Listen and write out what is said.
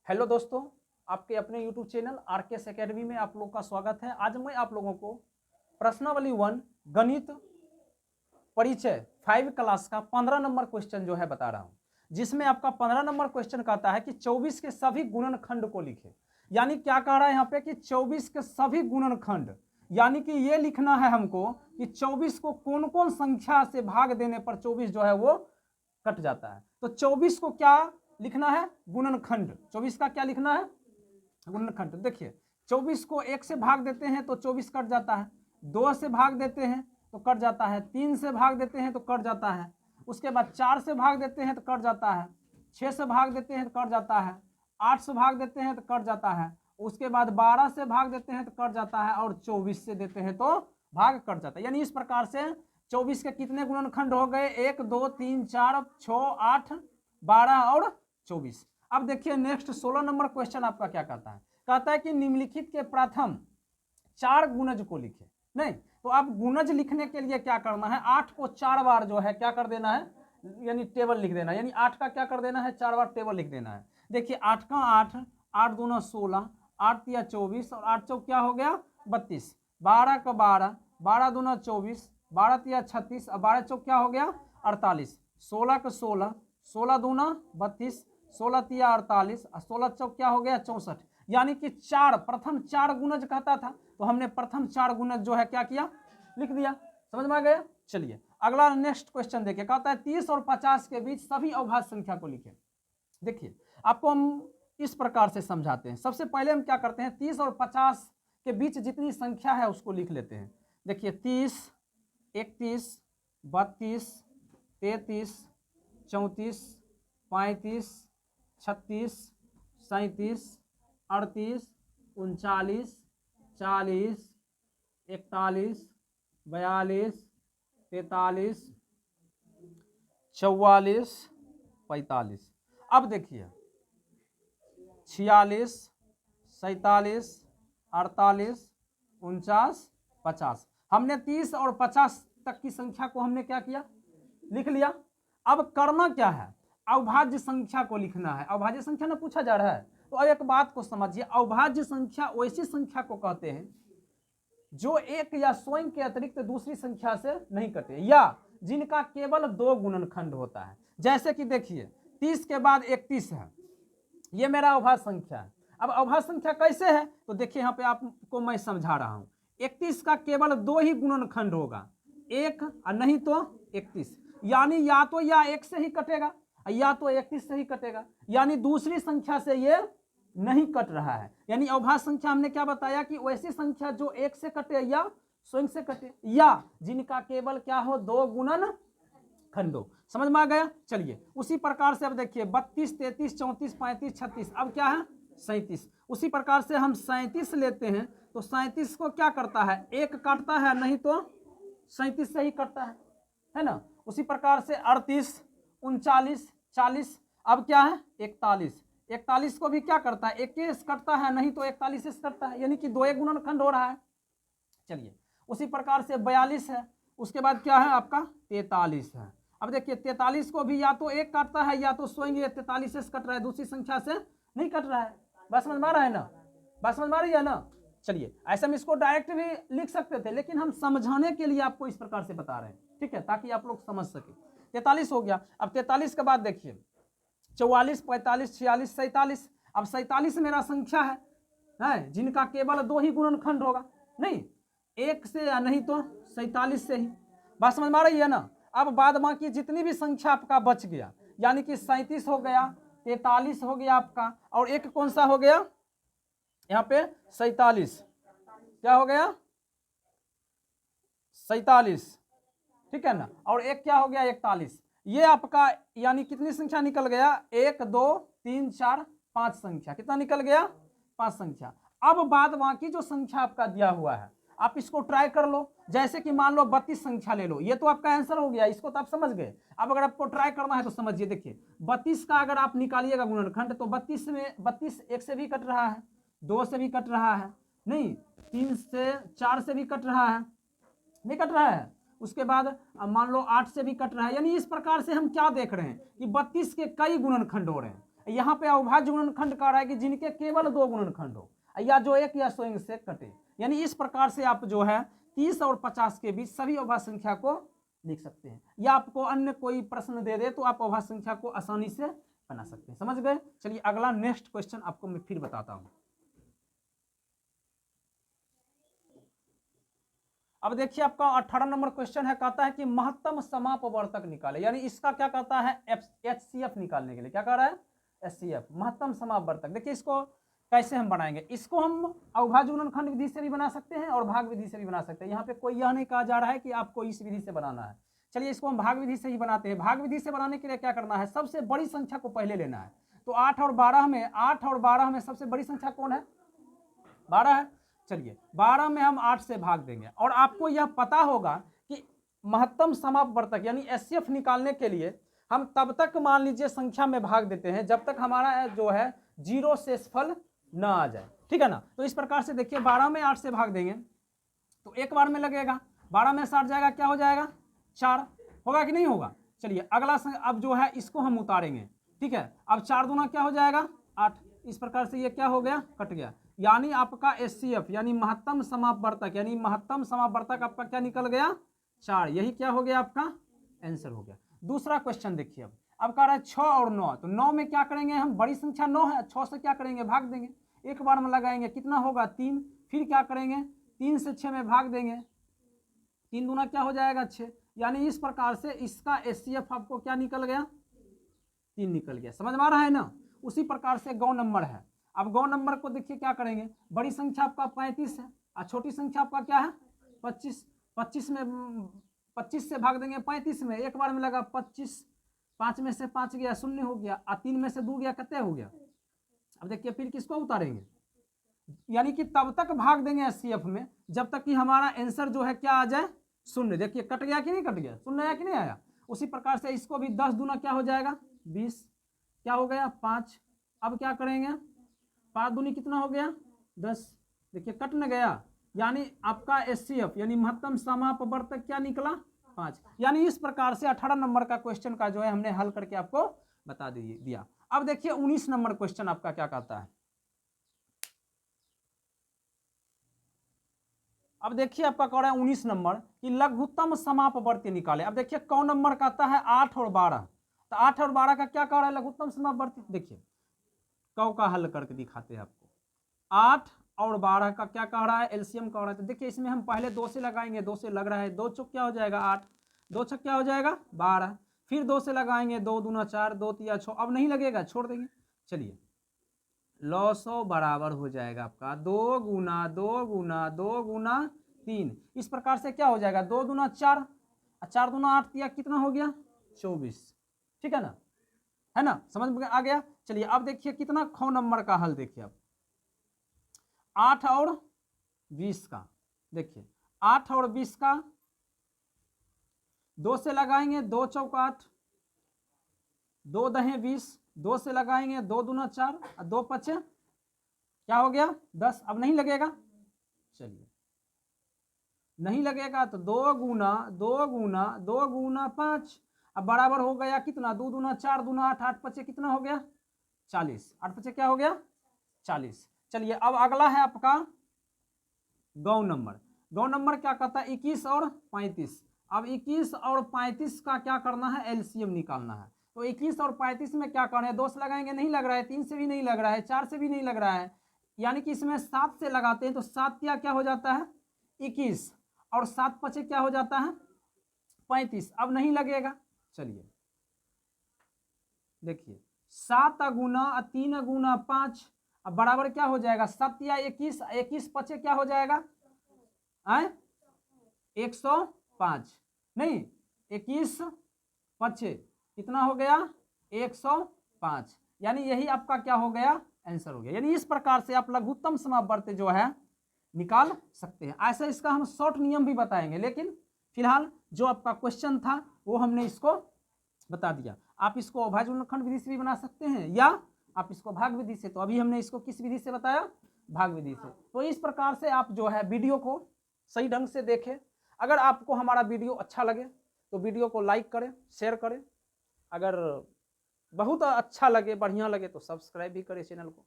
Hello दोस्तों, आपके अपने यूट्यूब चैनल आरकेएस एकेडमी में आप लोग का स्वागत है। आज मैं आप लोगों को प्रश्नावली 1 गणित परिचय 5 क्लास का 15 नंबर क्वेश्चन जो है बता रहा हूं, जिसमें आपका 15 नंबर क्वेश्चन कहता है कि 24 के सभी गुणनखंड को लिखे। यानी क्या कह रहा है यहाँ पे कि 24 के सभी गुणनखंड, यानी कि ये लिखना है हमको कि 24 को कौन कौन संख्या से भाग देने पर 24 जो है वो कट जाता है। तो 24 को क्या लिखना है? गुणनखंड। 24 का क्या लिखना है? गुणनखंड। देखिए 24 को 1 से भाग देते हैं तो 24 कट जाता है, 2 से भाग देते हैं तो कट जाता है, 3 से भाग देते हैं तो कट जाता है, उसके बाद 4 से भाग देते हैं तो कट जाता है, 6 से भाग देते हैं तो कट जाता है, 8 से भाग देते हैं तो कट जाता है, उसके बाद 12 से भाग देते हैं तो कट जाता है और 24 से देते हैं तो भाग कट जाता है। यानी इस प्रकार से 24 के कितने गुणनखंड हो गए? 1 2 3 4 6 8 12 और 24। अब देखिए नेक्स्ट 16 नंबर क्वेश्चन आपका क्या कहता है? कहता है कि निम्नलिखित के प्रथम 4 गुणज को लिखे। नहीं तो अब गुणज लिखने के लिए क्या करना है? 8 को 4 बार जो है क्या कर देना है, यानी टेबल लिख देना है। यानी 8 का क्या कर देना है? 4 बार टेबल लिख देना है। देखिए 8 का 8, 8 दूना 16, 8 तिया 24 और 8 चौक क्या हो गया? 32, 12 का 12, 12 दूना 24, 12 तिया 36 और 12 चौक क्या हो गया? 48, 16 का 16, 16 दूना 32, 16 तिया 48 और 16 चौक क्या हो गया? 64। यानी कि प्रथम 4 गुणज कहता था तो हमने प्रथम 4 गुणज जो है क्या किया? लिख दिया। समझ में आ गया? चलिए अगला नेक्स्ट क्वेश्चन देखिए, कहता है 30 और 50 के बीच सभी अविभाज्य संख्या को लिखें। देखिए आपको हम इस प्रकार से समझाते हैं। सबसे पहले हम क्या करते हैं? 30 और 50 के बीच जितनी संख्या है उसको लिख लेते हैं। देखिए 30, 31, 32, 33, 34, 35, 36, 37, 38, 39, 40, 41, 42, 43, 44, 45। अब देखिए 46, 47, 48, 49, 50। हमने 30 और 50 तक की संख्या को हमने क्या किया? लिख लिया। अब करना क्या है? अविभाज्य संख्या को लिखना है। अविभाज्य संख्या ना पूछा जा रहा है, तो अब एक बात को समझिए, अविभाज्य संख्या वैसी संख्या को कहते हैं जो एक या स्वयं के अतिरिक्त दूसरी संख्या से नहीं कटे या जिनका केवल 2 गुणनखंड होता है। जैसे कि देखिए 30 के बाद 31 है, ये मेरा अविभाज्य संख्या है। अब अविभाज्य संख्या कैसे है? तो देखिए यहाँ पे आपको मैं समझा रहा हूं। 31 का केवल 2 ही गुणनखंड होगा, 1 और नहीं तो 31। यानी या तो या 1 से ही कटेगा या तो 31 से ही कटेगा, यानी दूसरी संख्या से ये नहीं कट रहा है। यानी अविभाज्य संख्या हमने क्या बताया कि वैसी संख्या जो 1 से कटे या स्वयं से कटे या जिनका केवल क्या हो? 2 गुणनखंड। समझ में आ गया? चलिए उसी प्रकार से अब देखिए 32, 33, 34, 35, 36, अब क्या है? 37। उसी प्रकार से हम 37 लेते हैं तो 37 को क्या करता है? 1 काटता है, नहीं तो 37 से ही कटता है ना। उसी प्रकार से 38, 39, 40, अब क्या है? 41। 41 को भी क्या करता है? 21 कटता है, नहीं तो 41 से कटता है, यानी कि 2 गुणनखंड हो रहा है। चलिए उसी प्रकार से 42 है, उसके बाद क्या है आपका? 43 है। अब देखिए 43 को भी या तो 1 काटता है या तो स्वयं ये 43 से कट रहा है, दूसरी संख्या से नहीं कट रहा है। बात समझ में आ रहा है ना? बात समझ में आ रही है ना? चलिए ऐसे हम इसको डायरेक्ट भी लिख सकते थे, लेकिन हम समझाने के लिए आपको इस प्रकार से बता रहे हैं, ठीक है, ताकि आप लोग समझ सके। 43 हो गया। अब 43 के बाद देखिए 44, 45, 46, 47। अब 47 मेरा संख्या है जिनका केवल 2 ही गुणनखंड होगा, नहीं 1 से या नहीं तो 47 से ही। बात समझ में आ रही है ना? अब बाद बाकी जितनी भी संख्या आपका बच गया, यानी कि 37 हो गया, 43 हो गया आपका, और एक कौन सा हो गया यहाँ पे? 47। क्या हो गया? 47, ठीक है ना। और एक क्या हो गया? 41। ये आपका यानी कितनी संख्या निकल गया? 1 2 3 4 5 संख्या। कितना निकल गया? 5 संख्या। अब बाद बाकी जो संख्या आपका दिया हुआ है आप इसको ट्राई कर लो। जैसे कि मान लो 32 संख्या ले लो, ये तो आपका आंसर हो गया, इसको तो आप समझ गए। अब अगर आपको ट्राई करना है तो समझिए, देखिए 32 का अगर आप निकालिएगा गुणनखंड तो 32 में 32 1 से भी कट रहा है, 2 से भी कट रहा है, नहीं 3 से 4 से भी कट रहा है, नहीं कट रहा है। उसके बाद मान लो 8 से भी कट रहा है। यानी इस प्रकार से हम क्या देख रहे हैं कि 32 के कई गुणनखंड हो रहे हैं। यहाँ पे अविभाज्य गुणनखंड कह रहा है कि जिनके केवल 2 गुणनखंड हो, या जो एक या स्वयं से कटे। यानी इस प्रकार से आप जो है 30 और 50 के बीच सभी अविभाज्य संख्या को लिख सकते हैं, या आपको अन्य कोई प्रश्न दे दे तो आप अविभाज्य संख्या को आसानी से बना सकते हैं। समझ गए? चलिए अगला नेक्स्ट क्वेश्चन आपको मैं फिर बताता हूं। अब देखिए आपका 18 नंबर क्वेश्चन है, कहता है कि महत्तम समापवर्तक निकाले। यानी इसका क्या कहता है, HCF निकालने के लिए क्या कह रहा है, HCF महत्तम समापवर्तक। देखिए इसको कैसे हम बनाएंगे, इसको हम अविभाज्य गुणनखंड विधि से भी बना सकते हैं और भाग विधि से भी बना सकते हैं। यहाँ पे कोई यह नहीं कहा जा रहा है कि आपको इस विधि से बनाना है। चलिए इसको हम भाग विधि से ही बनाते हैं। भाग विधि से बनाने के लिए क्या करना है, सबसे बड़ी संख्या को पहले लेना है। तो 8 और 12 में सबसे बड़ी संख्या कौन है, 12 है। चलिए 12 में हम 8 से भाग देंगे। और आपको यह पता होगा कि महत्तम समापवर्तक यानी HCF निकालने के लिए हम तब तक मान लीजिए संख्या में भाग देते हैं जब तक हमारा जो है 0 शेषफल न आ जाए, ठीक है ना। तो इस प्रकार से देखिए 12 में 8 से भाग देंगे तो एक बार में लगेगा, 12 में 60 जाएगा, क्या हो जाएगा, 4 होगा कि नहीं होगा। चलिए अगला अब जो है इसको हम उतारेंगे, ठीक है। अब 4 दूना क्या हो जाएगा, 8। इस प्रकार से ये क्या हो गया, कट गया। यानी आपका HCF यानी महत्तम समापवर्तक, यानी महत्तम समापवर्तक आपका क्या निकल गया, 4। यही क्या हो गया, आपका आंसर हो गया। दूसरा क्वेश्चन देखिए, अब कह रहा है 6 और 9। तो 9 में क्या करेंगे हम, बड़ी संख्या 9 है, 6 से क्या करेंगे, भाग देंगे। एक बार में लगाएंगे, कितना होगा, 3। फिर क्या करेंगे, 3 से 6 में भाग देंगे, 3 दूना क्या हो जाएगा, 6। यानी इस प्रकार से इसका HCF आपको क्या निकल गया, 3 निकल गया। समझ में आ रहा है ना। उसी प्रकार से गौ नंबर है। अब गौ नंबर को देखिए क्या करेंगे, बड़ी संख्या आपका 35 है और छोटी संख्या आपका क्या है, 25। 25 में 25 से भाग देंगे 35 में, एक बार में लगा 25, 5 में से 5 गया, 0 हो गया, और 3 में से 2 गया, कितने हो गया। अब देखिए फिर किसको उतारेंगे, यानी कि तब तक भाग देंगे HCF में जब तक कि हमारा आंसर जो है क्या आ जाए, 0। देखिए कट गया कि नहीं कट गया, 0 आया कि नहीं आया। उसी प्रकार से इसको भी 10 दूना क्या हो जाएगा, 20, क्या हो गया, 5। अब क्या करेंगे, 5 दूनी कितना हो गया, 10। देखिए कट न गया, यानी आपका HCF यानी महत्तम समापवर्तक क्या निकला, 5। यानी इस प्रकार से 18 नंबर का क्वेश्चन का जो है हमने हल करके आपको बता दिया। अब देखिए 19 नंबर क्वेश्चन आपका क्या कहता है। अब देखिए आपका कह रहा है 19 नंबर कि लघुत्तम समापवर्ती निकाले। अब देखिए कौन नंबर कहता है, 8 और 12। तो 8 और 12 का क्या कह रहा है, लघुत्तम समापवर्ती। देखिए कौ का हल करके दिखाते हैं आपको। 8 और 12 का क्या कह रहा है, एलसीएम कह रहा है। तो देखिए इसमें हम पहले 2 से लगाएंगे, 2 से लग रहा है, 2 चौक क्या हो जाएगा 8, 2 छक क्या हो जाएगा 12। फिर 2 से लगाएंगे, 2 दूना 4, 2 तिया 6। अब नहीं लगेगा, छोड़ देंगे। चलिए लॉसो बराबर हो जाएगा आपका 2 गुना 2 गुना 2 गुना 3। इस प्रकार से क्या हो जाएगा, 2 दूना 4, 4 दूना 8 तिया कितना हो गया, 24। ठीक है ना, समझ में आ गया। चलिए अब देखिए कितना खौ नंबर का हल देखिए अब 8 और 20 का। देखिए 8 और 20 का 2 से लगाएंगे, 2 चौक 8, 2 दहे 20, 2 से लगाएंगे, 2 दूना 4 और 2 पचे क्या हो गया 10। अब नहीं लगेगा, चलिए नहीं लगेगा तो 2 गुना 2 गुना 2 गुना 5। अब बराबर हो गया कितना, 2 दूना 4 दूना 8, 8 पचे कितना हो गया 40, 8 पचे क्या हो गया 40। चलिए अब अगला है आपका गौ नंबर। गौ नंबर क्या कहता है, 21 और 35। अब 21 और 35 का क्या करना है, एलसीएम निकालना है। तो 21 और 35 में क्या करना है, 2 से लगाएंगे, नहीं लग रहा है, 3 से भी नहीं लग रहा है, 4 से भी नहीं लग रहा है, यानी कि इसमें 7 से लगाते हैं। तो 7 क्या हो जाता है 21 और 7 पचे क्या हो जाता है 35। अब नहीं लगेगा, चलिए देखिए 7 गुना 3 गुना 5 अब बराबर क्या हो जाएगा 7 या 21, 21 पचे क्या हो जाएगा 105, नहीं 21 पचे कितना हो गया 105। यानी यही आपका क्या हो गया आंसर हो गया। यानी इस प्रकार से आप लघुत्तम समापवर्ती जो है निकाल सकते हैं। ऐसा इसका हम शॉर्ट नियम भी बताएंगे, लेकिन फिलहाल जो आपका क्वेश्चन था वो हमने इसको बता दिया। आप इसको अविभाज्य गुणनखंड विधि से भी बना सकते हैं या आप इसको भाग विधि से। तो अभी हमने इसको किस विधि से बताया, भाग विधि से। तो इस प्रकार से आप जो है वीडियो को सही ढंग से देखें। अगर आपको हमारा वीडियो अच्छा लगे तो वीडियो को लाइक करें, शेयर करें। अगर बहुत अच्छा लगे, बढ़िया लगे तो सब्सक्राइब भी करें चैनल को।